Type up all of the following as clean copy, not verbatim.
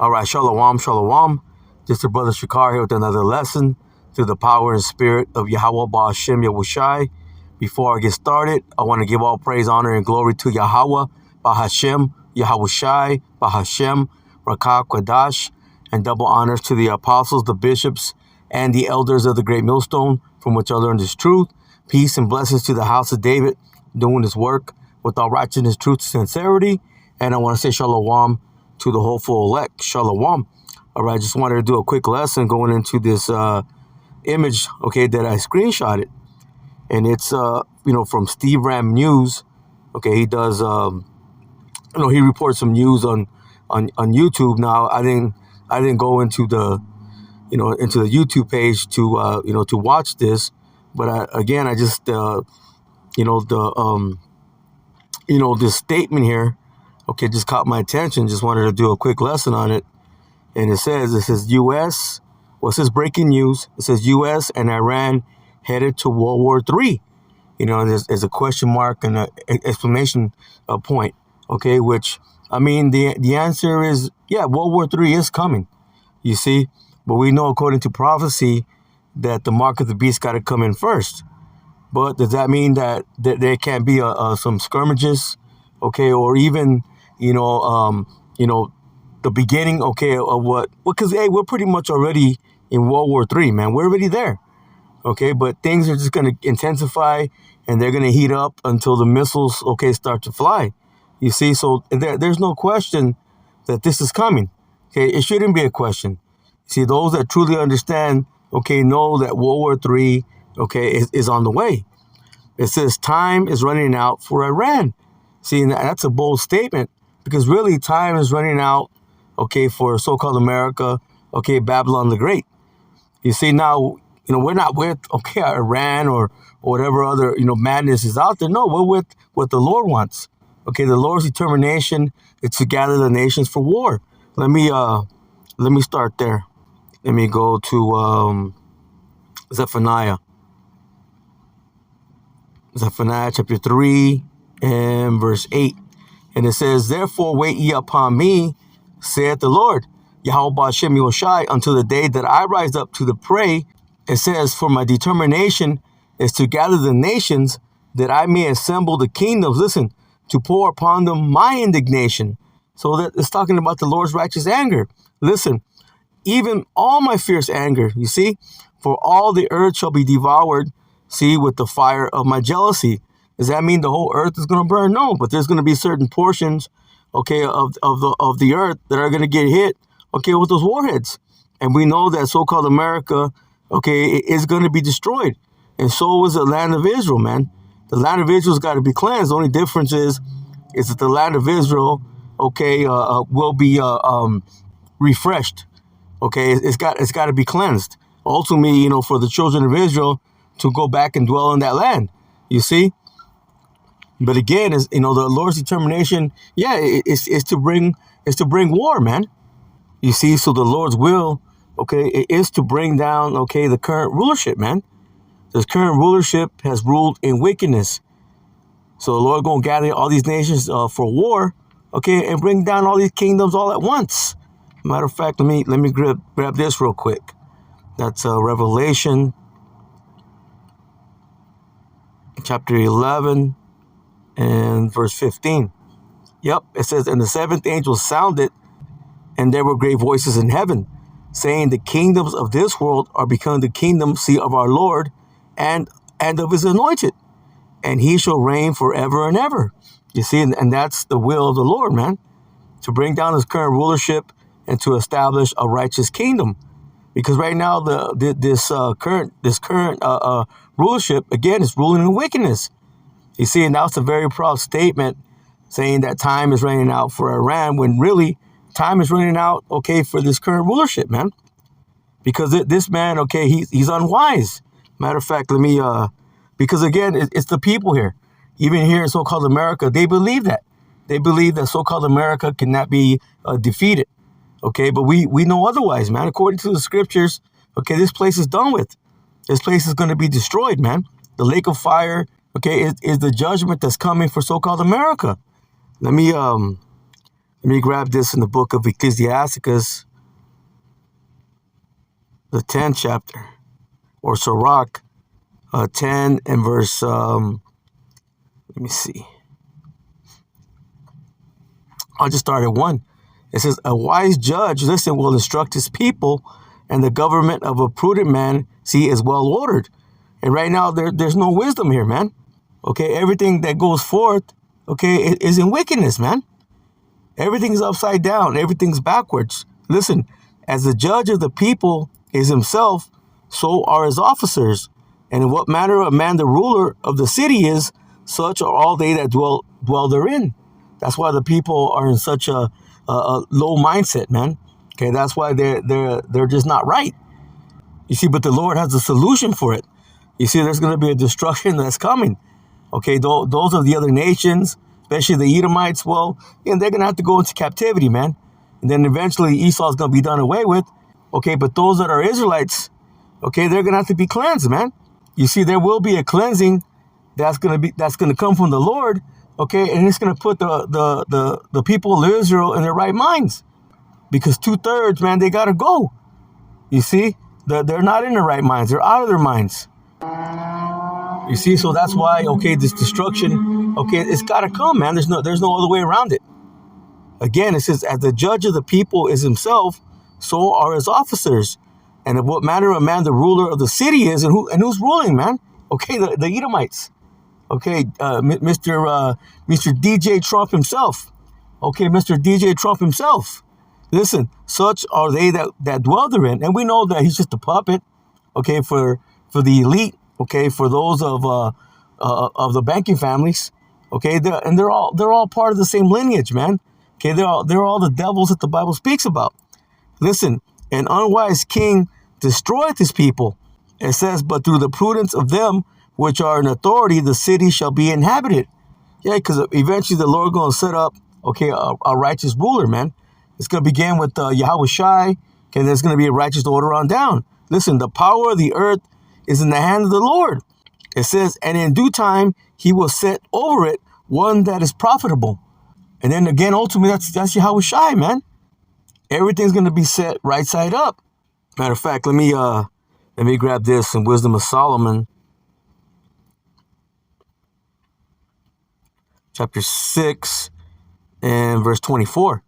All right, shalom, shalom. Just your brother Shakar here with another lesson through the power and spirit of Yahweh Ba'Shem Yahushai. Before I get started, I want to give all praise, honor, and glory to Yahweh Ba'Hashem, Yahushai, Ba'Hashem, Rakah Kwadash, and double honors to the apostles, the bishops, and the elders of the great millstone from which I learned this truth. Peace and blessings to the house of David, doing his work with all righteousness, truth, and sincerity. And I want to say shalom to the hopeful elect. Shalom. All right, just wanted to do a quick lesson going into this image, okay, that I screenshotted. And it's, from Steve Ram News. Okay, he does, he reports some news on YouTube. Now, I didn't go into the, into the YouTube page to, to watch this. But I just, this statement here, okay, just caught my attention. Just wanted to do a quick lesson on it. And it says U.S., well, it says breaking news. It says U.S. and Iran headed to World War III. There's a question mark and an exclamation point, okay, which, the answer is, yeah, World War III is coming, you see. But we know, according to prophecy, that the mark of the beast got to come in first. But does that mean that there can't be some skirmishes, okay, or even, the beginning, okay, of what? Because, hey, we're pretty much already in World War III, man. We're already there, okay? But things are just going to intensify, and they're going to heat up until the missiles, okay, start to fly. You see, so there's no question that this is coming, okay? It shouldn't be a question. See, those that truly understand, okay, know that World War III, okay, is on the way. It says time is running out for Iran. See, and that's a bold statement, because really time is running out, okay, for so-called America, okay, Babylon the Great. You see, now, we're not with, okay, Iran or whatever other, madness is out there. No, we're with what the Lord wants. Okay, the Lord's determination is to gather the nations for war. Let me start there. Let me go to Zephaniah chapter 3 and verse 8. And it says, therefore wait ye upon me, saith the Lord, Yahweh Ba'Shem Yahushai, until the day that I rise up to the prey. It says, for my determination is to gather the nations, that I may assemble the kingdoms, listen, to pour upon them my indignation. So that it's talking about the Lord's righteous anger. Listen, even all my fierce anger, you see, for all the earth shall be devoured, see, with the fire of my jealousy. Does that mean the whole earth is going to burn? No, but there's going to be certain portions, okay, of the earth that are going to get hit, okay, with those warheads. And we know that so-called America, okay, is going to be destroyed. And so is the land of Israel, man. The land of Israel's got to be cleansed. The only difference is that the land of Israel, okay, will be refreshed. Okay, it's got to be cleansed. Ultimately, for the children of Israel to go back and dwell in that land. You see? But again, is the Lord's determination, yeah, is to bring war, man. You see, so the Lord's will, okay, it is to bring down, okay, the current rulership, man. This current rulership has ruled in wickedness. So the Lord gonna gather all these nations for war, okay, and bring down all these kingdoms all at once. Matter of fact, let me grab this real quick. That's Revelation chapter 11 and verse 15. Yep, it says, and the seventh angel sounded, and there were great voices in heaven, saying, the kingdoms of this world are become the kingdom, see, of our Lord and of his anointed, and he shall reign forever and ever. You see, and that's the will of the Lord, man, to bring down his current rulership and to establish a righteous kingdom. Because right now, this current rulership, again, is ruling in wickedness. You see, and that's a very proud statement, saying that time is running out for Iran, when really time is running out, okay, for this current rulership, man. Because this man, okay, he's unwise. Matter of fact, because again, it's the people here. Even here in so-called America, they believe that. They believe that so-called America cannot be defeated. Okay, but we know otherwise, man. According to the scriptures, okay, this place is done with. This place is going to be destroyed, man. The lake of fire, okay, is the judgment that's coming for so-called America. Let me Let me grab this in the book of Ecclesiasticus, the 10th chapter, or Sirach 10 and verse, let me see. I'll just start at 1. It says, a wise judge, listen, will instruct his people, and the government of a prudent man, see, is well ordered. And right now, there's no wisdom here, man. Okay, everything that goes forth, okay, is in wickedness, man. Everything's upside down. Everything's backwards. Listen, as the judge of the people is himself, so are his officers. And in what manner of man the ruler of the city is, such are all they that dwell therein. That's why the people are in such a low mindset, man. Okay, that's why they're just not right. You see, but the Lord has a solution for it. You see, there's going to be a destruction that's coming. Okay, those of the other nations, especially the Edomites, well, they're going to have to go into captivity, man. And then eventually Esau's going to be done away with. Okay, but those that are Israelites, okay, they're going to have to be cleansed, man. You see, there will be a cleansing that's going to come from the Lord. Okay, and it's going to put the people of Israel in their right minds, because 2/3, man, they got to go. You see, they're not in their right minds; they're out of their minds. You see, so that's why, okay, this destruction, okay, it's got to come, man. There's no other way around it. Again, it says, as the judge of the people is himself, so are his officers, and of what manner of man the ruler of the city is, and who's ruling, man? Okay, the Edomites. Okay, Mr. DJ Trump himself. Okay, Mr. DJ Trump himself. Listen, such are they that dwell therein, and we know that he's just a puppet. Okay, for the elite. Okay, for those of the banking families. Okay, they're all part of the same lineage, man. Okay, they're all the devils that the Bible speaks about. Listen, an unwise king destroyeth his people. It says, but through the prudence of them which are in authority, the city shall be inhabited. Yeah, because eventually the Lord going to set up, okay, a righteous ruler, man. It's going to begin with Yahweh Shai, okay, there's going to be a righteous order on down. Listen, the power of the earth is in the hand of the Lord. It says, and in due time, he will set over it one that is profitable. And then again, ultimately, that's Yahweh Shai, man. Everything's going to be set right side up. Matter of fact, let me grab this in Wisdom of Solomon, chapter 6 and verse 24.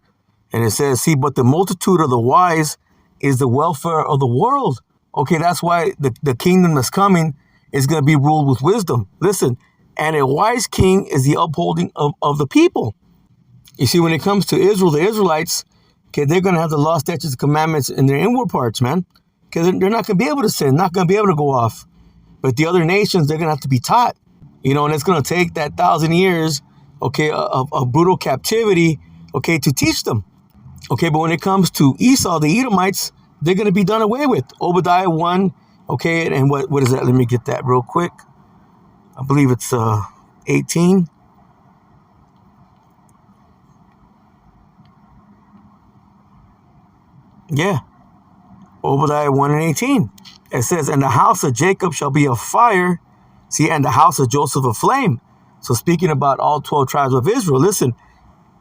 And it says, see, but the multitude of the wise is the welfare of the world. Okay, that's why the kingdom that's coming is going to be ruled with wisdom. Listen, and a wise king is the upholding of the people. You see, when it comes to Israel, the Israelites, okay, they're going to have the law, statutes, and commandments in their inward parts, man. Okay, they're not going to be able to sin, not going to be able to go off. But the other nations, they're going to have to be taught. You know, and it's going to take that 1,000 years, okay, of brutal captivity, okay, to teach them. Okay, but when it comes to Esau, the Edomites, they're going to be done away with. Obadiah 1, okay, and what is that? Let me get that real quick. I believe it's 18. Yeah, Obadiah 1 and 18. It says, and the house of Jacob shall be a fire, see, and the house of Joseph a flame. So speaking about all 12 tribes of Israel, listen,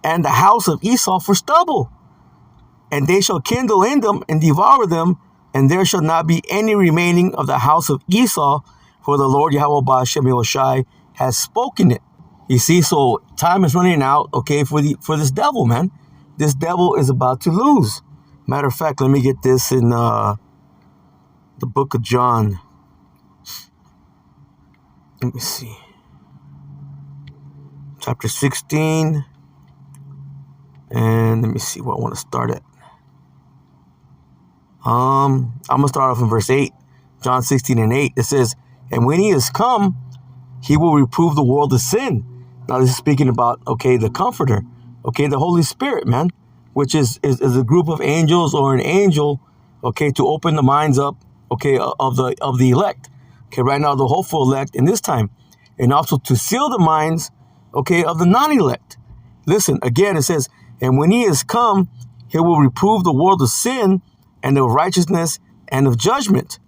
and the house of Esau for stubble. And they shall kindle in them and devour them, and there shall not be any remaining of the house of Esau, for the Lord Yahweh Ba'ashem Yoshai has spoken it. You see, so time is running out, okay, for this devil, man. This devil is about to lose. Matter of fact, let me get this in the book of John. Let me see. Chapter 16. And let me see where I want to start at. I'm going to start off in verse 8. John 16 and 8. It says, and when he is come, he will reprove the world of sin. Now this is speaking about, okay, the Comforter. Okay, the Holy Spirit, man. Which is a group of angels or an angel, okay, to open the minds up, okay, of the elect. Okay, right now the hopeful elect in this time. And also to seal the minds, okay, of the non-elect. Listen, again, it says, and when he is come, he will reprove the world of sin and of righteousness and of judgment.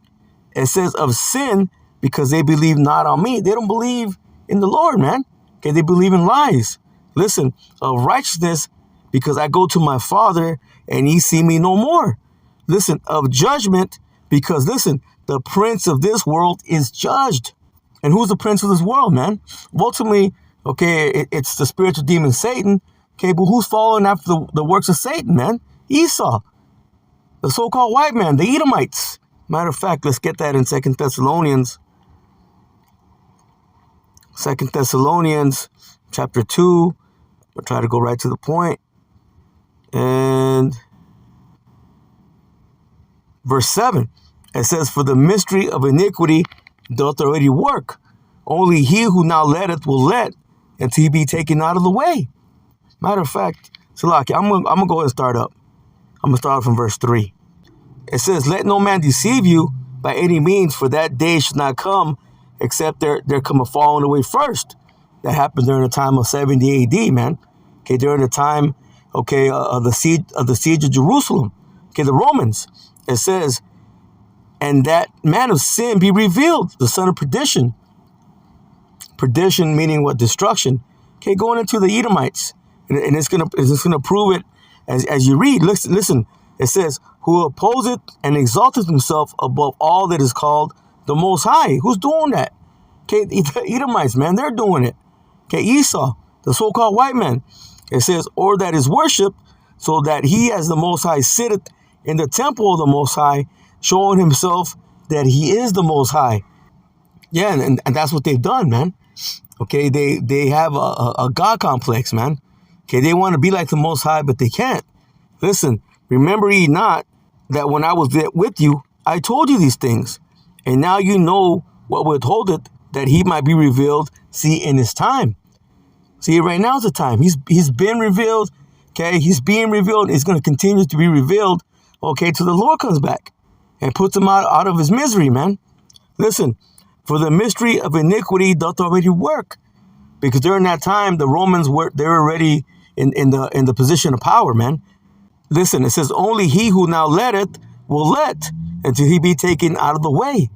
It says of sin because they believe not on me. They don't believe in the Lord, man. Okay, they believe in lies. Listen, of righteousness because I go to my Father, and ye see me no more. Listen, of judgment, because listen, the prince of this world is judged. And who's the prince of this world, man? Ultimately, okay, it's the spiritual demon Satan. Okay, but who's following after the works of Satan, man? Esau, the so-called white man, the Edomites. Matter of fact, let's get that in 2 Thessalonians. 2 Thessalonians chapter 2. I'll try to go right to the point. And verse 7, it says, for the mystery of iniquity doth already work. Only he who now letteth will let until he be taken out of the way. Matter of fact, Salaki, I'm gonna go ahead and start up. I'm gonna start from verse 3. It says, let no man deceive you by any means, for that day should not come except there come a falling away first. That happened during the time of 70 AD, man. Okay, during the time, okay, of the siege of Jerusalem. Okay, the Romans. It says, and that man of sin be revealed, the son of perdition. Perdition meaning what? Destruction. Okay, going into the Edomites. And it's gonna prove it as you read. Listen, it says, who opposeth and exalteth himself above all that is called the Most High. Who's doing that? Okay, the Edomites, man, they're doing it. Okay, Esau, the so-called white man. It says, or that is worshipped, so that he as the Most High sitteth in the temple of the Most High, showing himself that he is the Most High. Yeah, and that's what they've done, man. Okay, they have a God complex, man. Okay, they want to be like the Most High, but they can't. Listen, remember ye not that when I was with you, I told you these things. And now you know what withholdeth, that he might be revealed, see, in his time. See, right now is the time. He's been revealed. Okay, he's being revealed. He's going to continue to be revealed. Okay, till the Lord comes back and puts him out of his misery, man. Listen, for the mystery of iniquity doth already work, because during that time the Romans they're already in the position of power, man. Listen, it says only he who now letteth will let until he be taken out of the way.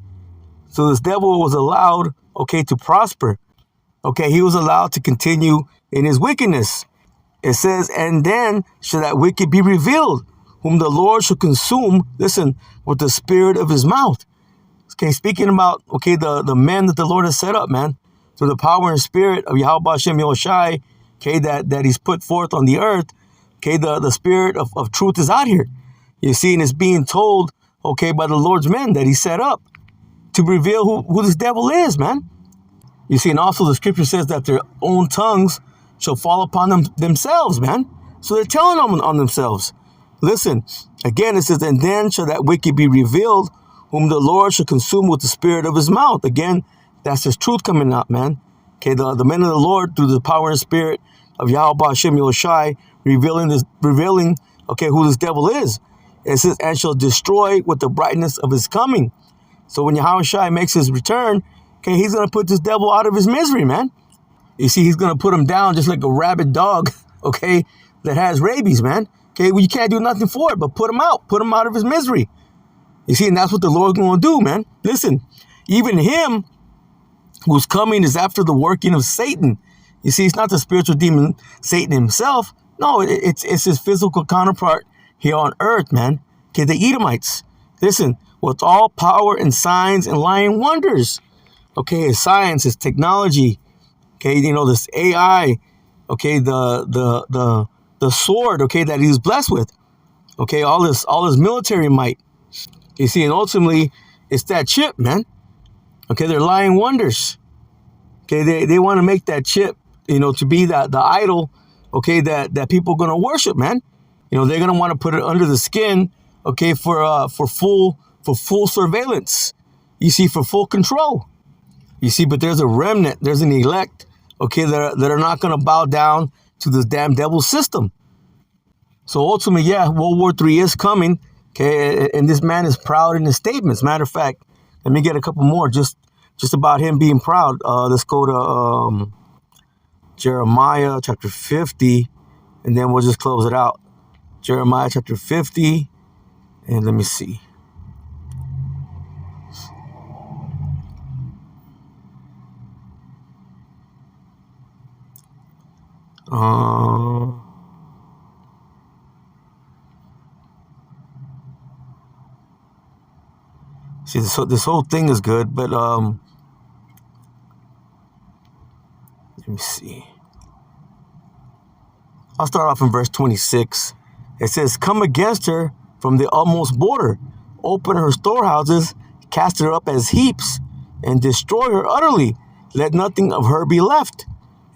So this devil was allowed, okay, to prosper. Okay, he was allowed to continue in his wickedness. It says, and then shall that wicked be revealed, whom the Lord shall consume, listen, with the spirit of his mouth. Okay, speaking about, okay, the men that the Lord has set up, man, through the power and spirit of Yahweh Hashem Yahushai, okay, that he's put forth on the earth. Okay, the spirit of truth is out here. You see, and it's being told, okay, by the Lord's men that he set up to reveal who this devil is, man. You see, and also the scripture says that their own tongues shall fall upon themselves, man. So they're telling them on themselves. Listen, again, it says, and then shall that wicked be revealed, whom the Lord shall consume with the spirit of his mouth. Again, that's his truth coming out, man. Okay, the men of the Lord, through the power and spirit of Yahweh Hashem Yahushai, revealing, okay, who this devil is. It says, and shall destroy with the brightness of his coming. So when Yahushai makes his return, okay, he's going to put this devil out of his misery, man. You see, he's going to put him down just like a rabid dog, okay, that has rabies, man. Okay, well, you can't do nothing for it, but put him out of his misery. You see, and that's what the Lord's going to do, man. Listen, even him who's coming is after the working of Satan. You see, it's not the spiritual demon Satan himself. No, it's his physical counterpart here on earth, man. Okay, the Edomites. Listen, with all power and signs and lying wonders. Okay, his science, his technology. Okay, you know, this AI. Okay, the sword. Okay, that he was blessed with. Okay, all his military might. You see, and ultimately, it's that chip, man. Okay, they're lying wonders. Okay, they want to make that chip, you know, to be the idol, okay, that people are going to worship, man. You know, they're going to want to put it under the skin, okay, for full surveillance. You see, for full control. You see, but there's a remnant, there's an elect, okay, that are not going to bow down to this damn devil system. So ultimately, yeah, World War III is coming, okay, and this man is proud in his statements. Matter of fact, let me get a couple more just about him being proud. Let's go to Jeremiah chapter 50, and then we'll just close it out. Jeremiah chapter 50, and let me see. See, this whole thing is good, but let me see. I'll start off in verse 26. It says, come against her from the utmost border, open her storehouses, cast her up as heaps, and destroy her utterly. Let nothing of her be left.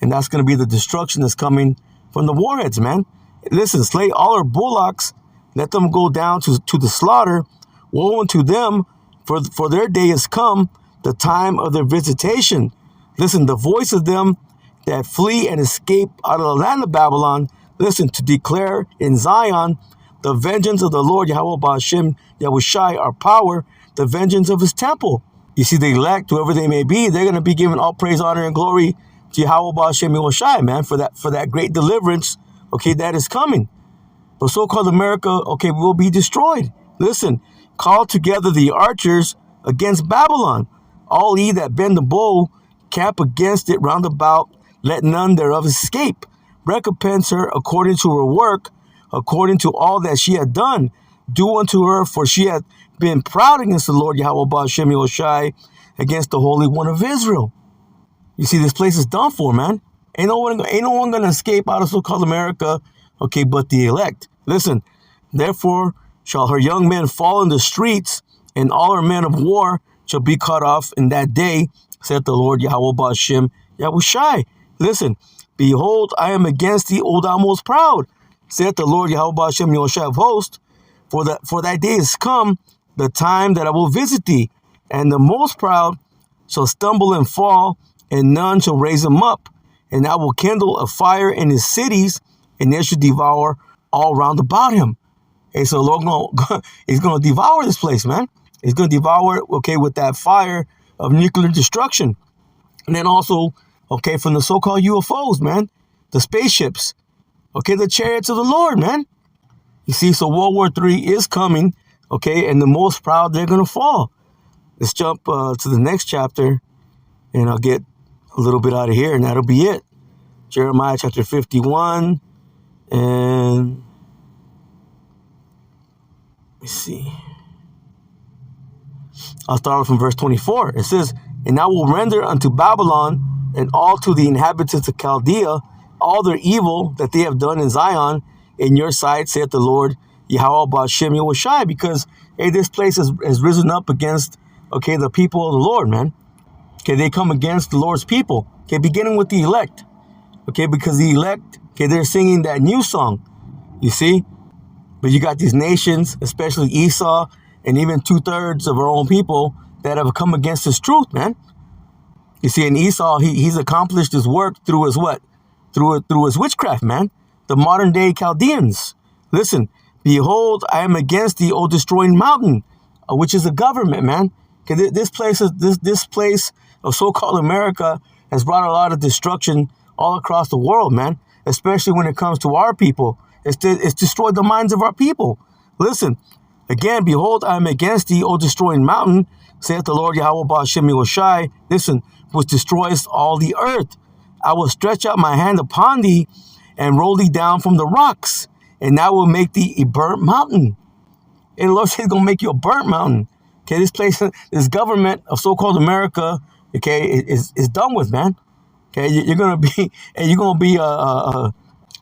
And that's going to be the destruction that's coming from the warheads, man. Listen, slay all her bullocks, let them go down to the slaughter. Woe unto them, for their day is come, the time of their visitation. Listen, the voice of them that flee and escape out of the land of Babylon, listen, to declare in Zion the vengeance of the Lord Yahweh Ba'ashem Yahushai, our power, the vengeance of his temple. You see, the elect, whoever they may be, they're going to be given all praise, honor, and glory to Yahweh Ba'ashem Yahushai, man, for that great deliverance, okay, that is coming. But so-called America, okay, will be destroyed. Listen, call together the archers against Babylon. All ye that bend the bow, camp against it round about, let none thereof escape. Recompense her according to her work, according to all that she had done. Do unto her, for she hath been proud against the Lord Yahweh Ba'ashem Yahushai, against the Holy One of Israel. You see, this place is done for, man. Ain't no one going to escape out of so-called America, okay, but the elect. Listen, therefore shall her young men fall in the streets, and all her men of war shall be cut off in that day, saith the Lord Yahweh Ba'ashem Yahushai. Listen, behold, I am against thee, O thou most proud, saith the Lord Yahweh Ba'ashem Yahushai of hosts. For that day is come, the time that I will visit thee, and the most proud shall stumble and fall, and none shall raise him up. And I will kindle a fire in his cities, and they shall devour all round about him. And so the Lord is going to devour this place, man. He's going to devour it, okay, with that fire of nuclear destruction. And then also, okay, from the so-called UFOs, man, the spaceships, okay, the chariots of the Lord, man. You see, so World War III is coming, okay, and the most proud, they're going to fall. Let's jump to the next chapter, and I'll get a little bit out of here, and that'll be it. Jeremiah chapter 51, and let me see. I'll start off from verse 24. It says, and I will render unto Babylon and all to the inhabitants of Chaldea all their evil that they have done in Zion in your sight, saith the Lord Yahweh Ba'ashem Yahushai, because, hey, this place has risen up against, okay, the people of the Lord, man. Okay, they come against the Lord's people. Okay, beginning with the elect. Okay, because the elect, okay, they're singing that new song, you see? But you got these nations, especially Esau, and even 2/3 of our own people that have come against his truth, man. You see, in Esau, he's accomplished his work through his what? Through his witchcraft, man. The modern day Chaldeans. Listen, behold, I am against the old destroying mountain, which is a government, man. Okay, this place of so-called America has brought a lot of destruction all across the world, man. Especially when it comes to our people. It's destroyed the minds of our people. Listen, again, behold, I am against the old destroying mountain, saith the Lord Yahweh Ba'ashem Yahushai. Listen, which destroys all the earth. I will stretch out my hand upon thee and roll thee down from the rocks, and I will make thee a burnt mountain. And the Lord says he's going to make you a burnt mountain. Okay, this place, this government of so-called America, okay, is done with, man. Okay, you're going to be, and you're going to be,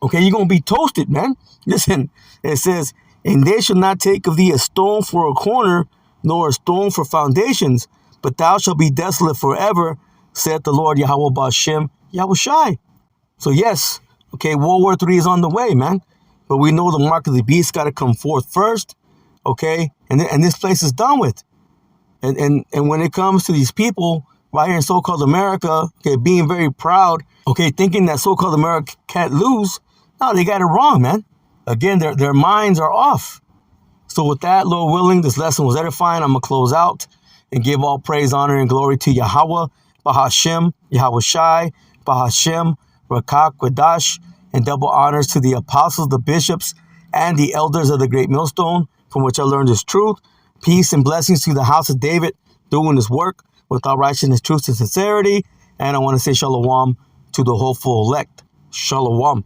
okay, you're going to be toasted, man. Listen, it says, and they shall not take of thee a stone for a corner, nor a stone for foundations, but thou shalt be desolate forever, saith the Lord Yahweh Ba'ashem Yahushai. So yes, okay, World War III is on the way, man. But we know the mark of the beast got to come forth first, okay? And this place is done with. And when it comes to these people right here in so-called America, okay, being very proud, okay, thinking that so-called America can't lose, no, they got it wrong, man. Again, their minds are off. So with that, Lord willing, this lesson was edifying. I'm going to close out and give all praise, honor, and glory to Yahweh, Bahashem, Yahushai, Bahashem, Rakak, Quadash, and double honors to the apostles, the bishops, and the elders of the great millstone, from which I learned this truth. Peace and blessings to the house of David, doing this work without righteousness, truth, and sincerity. And I want to say shalom to the hopeful elect. Shalom.